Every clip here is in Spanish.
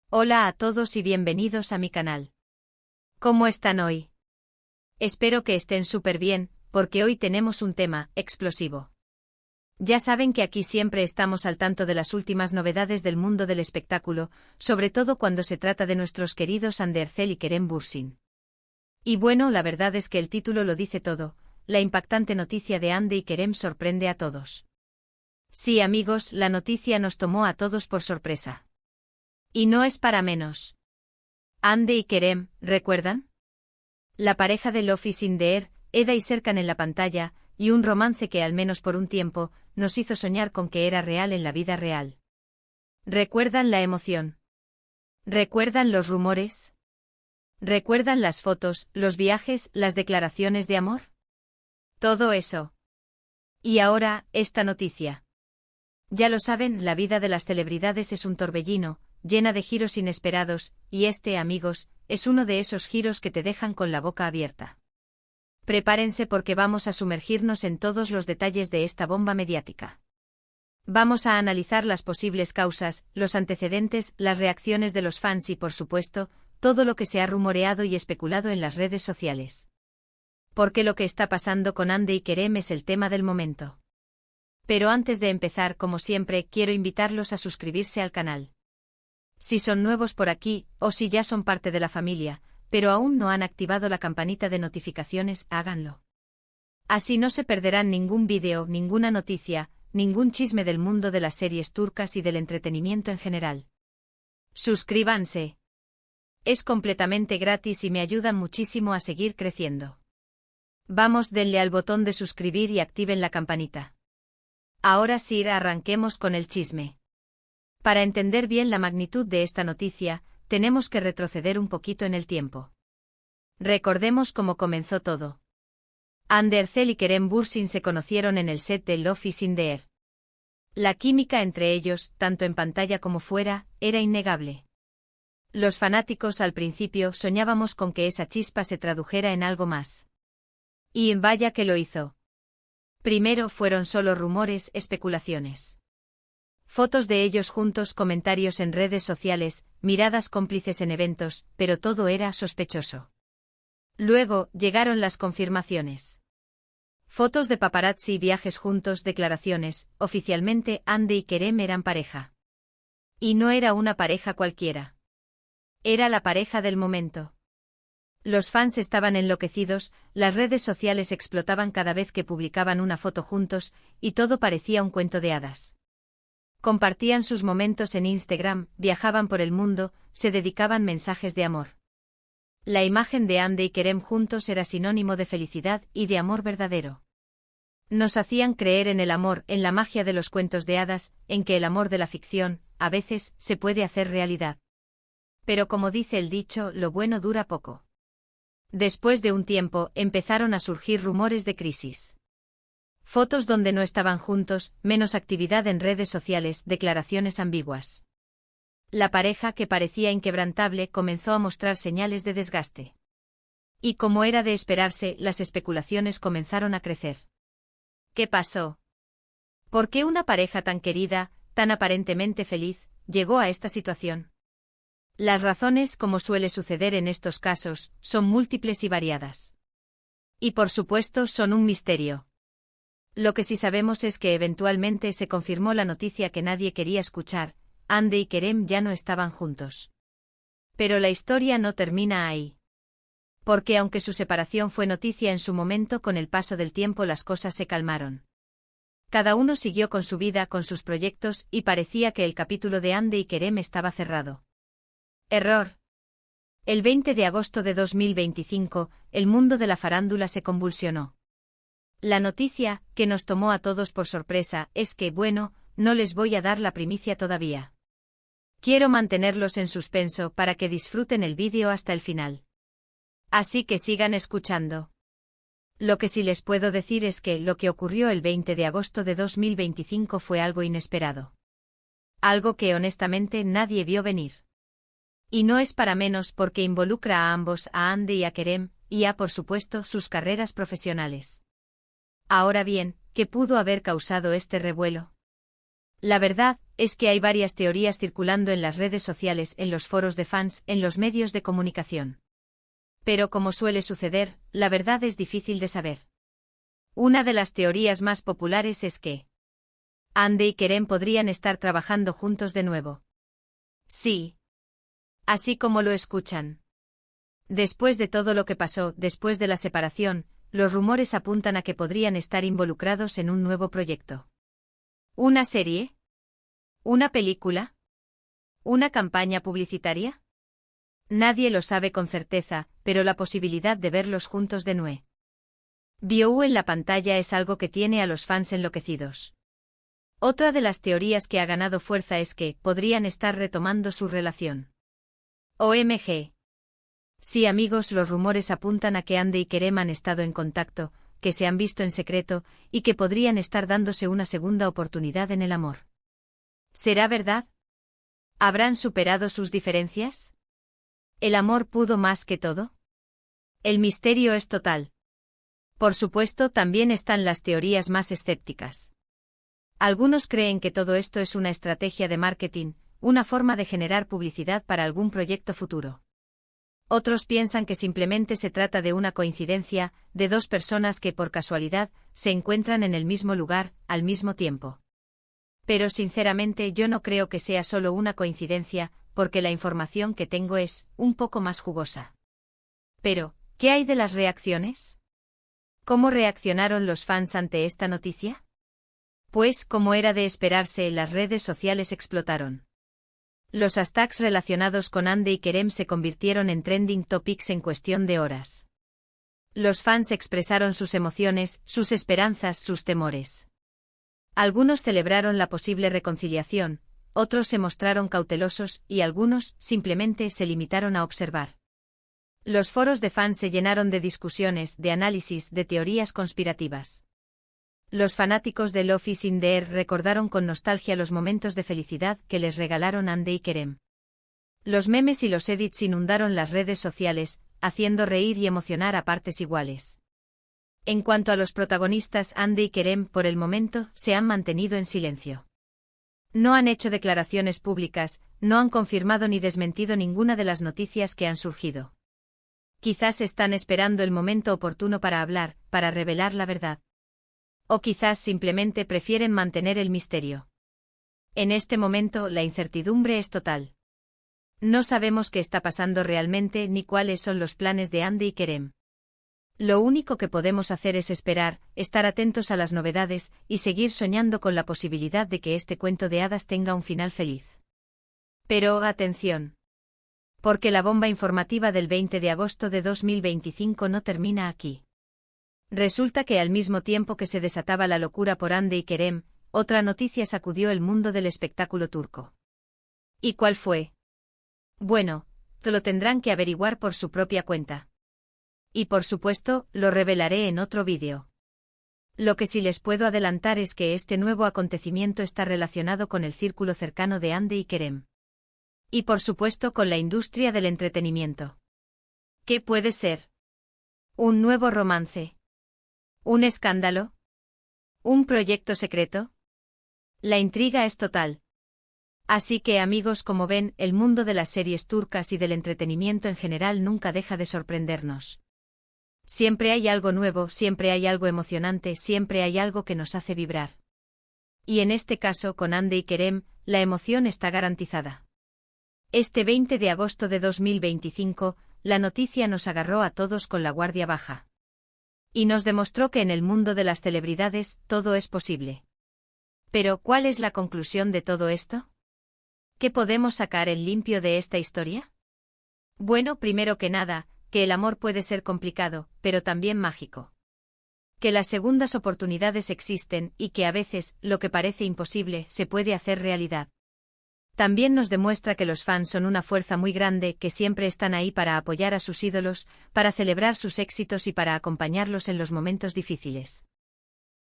Hola a todos y bienvenidos a mi canal. ¿Cómo están hoy? Espero que estén súper bien, porque hoy tenemos un tema explosivo. Ya saben que aquí siempre estamos al tanto de las últimas novedades del mundo del espectáculo, sobre todo cuando se trata de nuestros queridos Ander Erçel y Kerem Bürsin. Y bueno, la verdad es que el título lo dice todo, la impactante noticia de Hande y Kerem sorprende a todos. Sí, amigos, la noticia nos tomó a todos por sorpresa. Y no es para menos. Hande y Kerem, ¿recuerdan? La pareja de Love is in the air, Eda y Serkan en la pantalla, y un romance que al menos por un tiempo, nos hizo soñar con que era real en la vida real. ¿Recuerdan la emoción? ¿Recuerdan los rumores? ¿Recuerdan las fotos, los viajes, las declaraciones de amor? Todo eso. Y ahora, esta noticia. Ya lo saben, la vida de las celebridades es un torbellino, llena de giros inesperados, y este, amigos, es uno de esos giros que te dejan con la boca abierta. Prepárense porque vamos a sumergirnos en todos los detalles de esta bomba mediática. Vamos a analizar las posibles causas, los antecedentes, las reacciones de los fans y, por supuesto, todo lo que se ha rumoreado y especulado en las redes sociales. Porque lo que está pasando con Hande y Kerem es el tema del momento. Pero antes de empezar, como siempre, quiero invitarlos a suscribirse al canal. Si son nuevos por aquí, o si ya son parte de la familia, pero aún no han activado la campanita de notificaciones, háganlo. Así no se perderán ningún vídeo, ninguna noticia, ningún chisme del mundo de las series turcas y del entretenimiento en general. Suscríbanse. Es completamente gratis y me ayudan muchísimo a seguir creciendo. Vamos, denle al botón de suscribir y activen la campanita. Ahora sí, arranquemos con el chisme. Para entender bien la magnitud de esta noticia, tenemos que retroceder un poquito en el tiempo. Recordemos cómo comenzó todo. Hande Erçel y Kerem Bürsin se conocieron en el set de Love is in the air. La química entre ellos, tanto en pantalla como fuera, era innegable. Los fanáticos al principio soñábamos con que esa chispa se tradujera en algo más. Y vaya que lo hizo. Primero fueron solo rumores, especulaciones. Fotos de ellos juntos, comentarios en redes sociales, miradas cómplices en eventos, pero todo era sospechoso. Luego, llegaron las confirmaciones. Fotos de paparazzi, viajes juntos, declaraciones, oficialmente Hande y Kerem eran pareja. Y no era una pareja cualquiera. Era la pareja del momento. Los fans estaban enloquecidos, las redes sociales explotaban cada vez que publicaban una foto juntos, y todo parecía un cuento de hadas. Compartían sus momentos en Instagram, viajaban por el mundo, se dedicaban mensajes de amor. La imagen de Hande y Kerem juntos era sinónimo de felicidad y de amor verdadero. Nos hacían creer en el amor, en la magia de los cuentos de hadas, en que el amor de la ficción, a veces, se puede hacer realidad. Pero como dice el dicho, lo bueno dura poco. Después de un tiempo, empezaron a surgir rumores de crisis. Fotos donde no estaban juntos, menos actividad en redes sociales, declaraciones ambiguas. La pareja, que parecía inquebrantable, comenzó a mostrar señales de desgaste. Y como era de esperarse, las especulaciones comenzaron a crecer. ¿Qué pasó? ¿Por qué una pareja tan querida, tan aparentemente feliz, llegó a esta situación? Las razones, como suele suceder en estos casos, son múltiples y variadas. Y por supuesto son un misterio. Lo que sí sabemos es que eventualmente se confirmó la noticia que nadie quería escuchar, Hande y Kerem ya no estaban juntos. Pero la historia no termina ahí. Porque aunque su separación fue noticia en su momento, con el paso del tiempo las cosas se calmaron. Cada uno siguió con su vida, con sus proyectos, y parecía que el capítulo de Hande y Kerem estaba cerrado. Error. El 20 de agosto de 2025, el mundo de la farándula se convulsionó. La noticia, que nos tomó a todos por sorpresa, es que, bueno, no les voy a dar la primicia todavía. Quiero mantenerlos en suspenso para que disfruten el vídeo hasta el final. Así que sigan escuchando. Lo que sí les puedo decir es que lo que ocurrió el 20 de agosto de 2025 fue algo inesperado. Algo que honestamente nadie vio venir. Y no es para menos porque involucra a ambos, a Hande y a Kerem, y a, por supuesto, sus carreras profesionales. Ahora bien, ¿qué pudo haber causado este revuelo? La verdad es que hay varias teorías circulando en las redes sociales, en los foros de fans, en los medios de comunicación. Pero como suele suceder, la verdad es difícil de saber. Una de las teorías más populares es que Ande y Kerem podrían estar trabajando juntos de nuevo. Sí. Así como lo escuchan. Después de todo lo que pasó, después de la separación, los rumores apuntan a que podrían estar involucrados en un nuevo proyecto. ¿Una serie? ¿Una película? ¿Una campaña publicitaria? Nadie lo sabe con certeza, pero la posibilidad de verlos juntos de nuevo en la pantalla es algo que tiene a los fans enloquecidos. Otra de las teorías que ha ganado fuerza es que podrían estar retomando su relación. OMG. Sí, amigos, los rumores apuntan a que Ande y Kerem han estado en contacto, que se han visto en secreto, y que podrían estar dándose una segunda oportunidad en el amor. ¿Será verdad? ¿Habrán superado sus diferencias? ¿El amor pudo más que todo? El misterio es total. Por supuesto, también están las teorías más escépticas. Algunos creen que todo esto es una estrategia de marketing, una forma de generar publicidad para algún proyecto futuro. Otros piensan que simplemente se trata de una coincidencia, de dos personas que por casualidad se encuentran en el mismo lugar, al mismo tiempo. Pero sinceramente yo no creo que sea solo una coincidencia, porque la información que tengo es un poco más jugosa. Pero, ¿qué hay de las reacciones? ¿Cómo reaccionaron los fans ante esta noticia? Pues, como era de esperarse, las redes sociales explotaron. Los hashtags relacionados con Ande y Kerem se convirtieron en trending topics en cuestión de horas. Los fans expresaron sus emociones, sus esperanzas, sus temores. Algunos celebraron la posible reconciliación, otros se mostraron cautelosos y algunos simplemente se limitaron a observar. Los foros de fans se llenaron de discusiones, de análisis, de teorías conspirativas. Los fanáticos de Love is in the Air recordaron con nostalgia los momentos de felicidad que les regalaron Ande y Kerem. Los memes y los edits inundaron las redes sociales, haciendo reír y emocionar a partes iguales. En cuanto a los protagonistas, Ande y Kerem, por el momento, se han mantenido en silencio. No han hecho declaraciones públicas, no han confirmado ni desmentido ninguna de las noticias que han surgido. Quizás están esperando el momento oportuno para hablar, para revelar la verdad. O quizás simplemente prefieren mantener el misterio. En este momento la incertidumbre es total. No sabemos qué está pasando realmente ni cuáles son los planes de Ande y Kerem. Lo único que podemos hacer es esperar, estar atentos a las novedades y seguir soñando con la posibilidad de que este cuento de hadas tenga un final feliz. Pero, atención. Porque la bomba informativa del 20 de agosto de 2025 no termina aquí. Resulta que al mismo tiempo que se desataba la locura por Ande y Kerem, otra noticia sacudió el mundo del espectáculo turco. ¿Y cuál fue? Bueno, lo tendrán que averiguar por su propia cuenta. Y por supuesto, lo revelaré en otro vídeo. Lo que sí les puedo adelantar es que este nuevo acontecimiento está relacionado con el círculo cercano de Ande y Kerem. Y por supuesto con la industria del entretenimiento. ¿Qué puede ser? ¿Un nuevo romance? ¿Un escándalo? ¿Un proyecto secreto? La intriga es total. Así que amigos, como ven, el mundo de las series turcas y del entretenimiento en general nunca deja de sorprendernos. Siempre hay algo nuevo, siempre hay algo emocionante, siempre hay algo que nos hace vibrar. Y en este caso, con Ande y Kerem, la emoción está garantizada. Este 20 de agosto de 2025, la noticia nos agarró a todos con la guardia baja. Y nos demostró que en el mundo de las celebridades todo es posible. Pero, ¿cuál es la conclusión de todo esto? ¿Qué podemos sacar en limpio de esta historia? Bueno, primero que nada, que el amor puede ser complicado, pero también mágico. Que las segundas oportunidades existen y que a veces, lo que parece imposible, se puede hacer realidad. También nos demuestra que los fans son una fuerza muy grande que siempre están ahí para apoyar a sus ídolos, para celebrar sus éxitos y para acompañarlos en los momentos difíciles.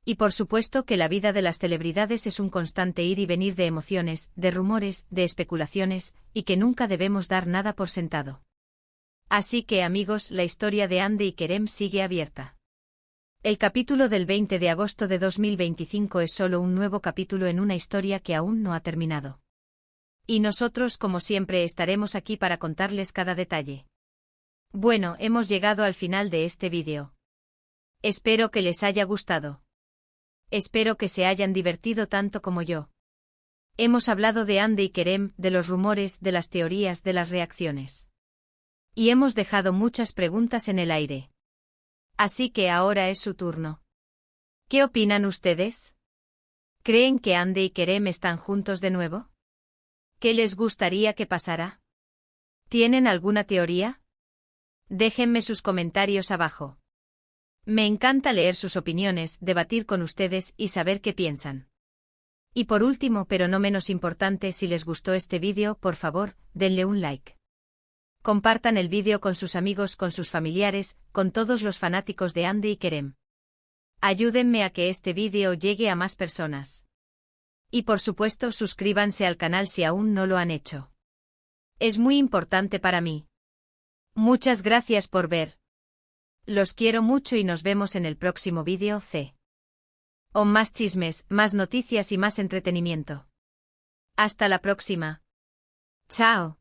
Y por supuesto que la vida de las celebridades es un constante ir y venir de emociones, de rumores, de especulaciones, y que nunca debemos dar nada por sentado. Así que amigos, la historia de Ande y Kerem sigue abierta. El capítulo del 20 de agosto de 2025 es solo un nuevo capítulo en una historia que aún no ha terminado. Y nosotros, como siempre, estaremos aquí para contarles cada detalle. Bueno, hemos llegado al final de este vídeo. Espero que les haya gustado. Espero que se hayan divertido tanto como yo. Hemos hablado de Ande y Kerem, de los rumores, de las teorías, de las reacciones. Y hemos dejado muchas preguntas en el aire. Así que ahora es su turno. ¿Qué opinan ustedes? ¿Creen que Ande y Kerem están juntos de nuevo? ¿Qué les gustaría que pasara? ¿Tienen alguna teoría? Déjenme sus comentarios abajo. Me encanta leer sus opiniones, debatir con ustedes y saber qué piensan. Y por último, pero no menos importante, si les gustó este vídeo, por favor, denle un like. Compartan el vídeo con sus amigos, con sus familiares, con todos los fanáticos de Ande y Kerem. Ayúdenme a que este vídeo llegue a más personas. Y por supuesto, suscríbanse al canal si aún no lo han hecho. Es muy importante para mí. Muchas gracias por ver. Los quiero mucho y nos vemos en el próximo vídeo. O más chismes, más noticias y más entretenimiento. Hasta la próxima. Chao.